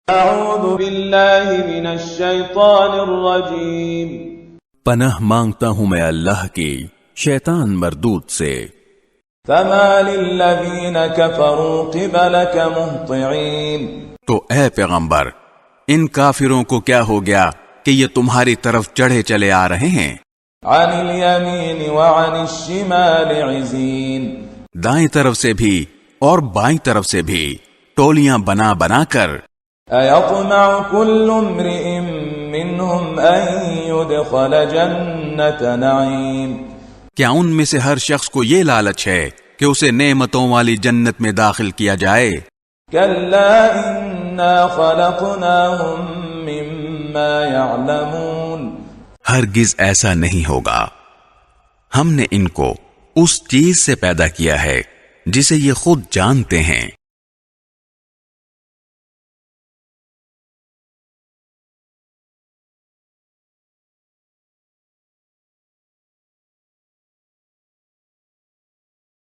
اعوذ باللہ من الشیطان الرجیم، پناہ مانگتا ہوں میں اللہ کی شیطان مردود سے۔ فما للذین کفروا قبلک مہطعین، تو اے پیغمبر ان کافروں کو کیا ہو گیا کہ یہ تمہاری طرف چڑھے چلے آ رہے ہیں؟ عن الیمین وعن الشمال عزین، دائیں طرف سے بھی اور بائیں طرف سے بھی ٹولیاں بنا بنا کر۔ ایطمع کل امرئ منہم ان يدخل جنت نعیم، کیا ان میں سے ہر شخص کو یہ لالچ ہے کہ اسے نعمتوں والی جنت میں داخل کیا جائے؟ کلا انا خلقناہم مما یعلمون، ہرگز ایسا نہیں ہوگا، ہم نے ان کو اس چیز سے پیدا کیا ہے جسے یہ خود جانتے ہیں۔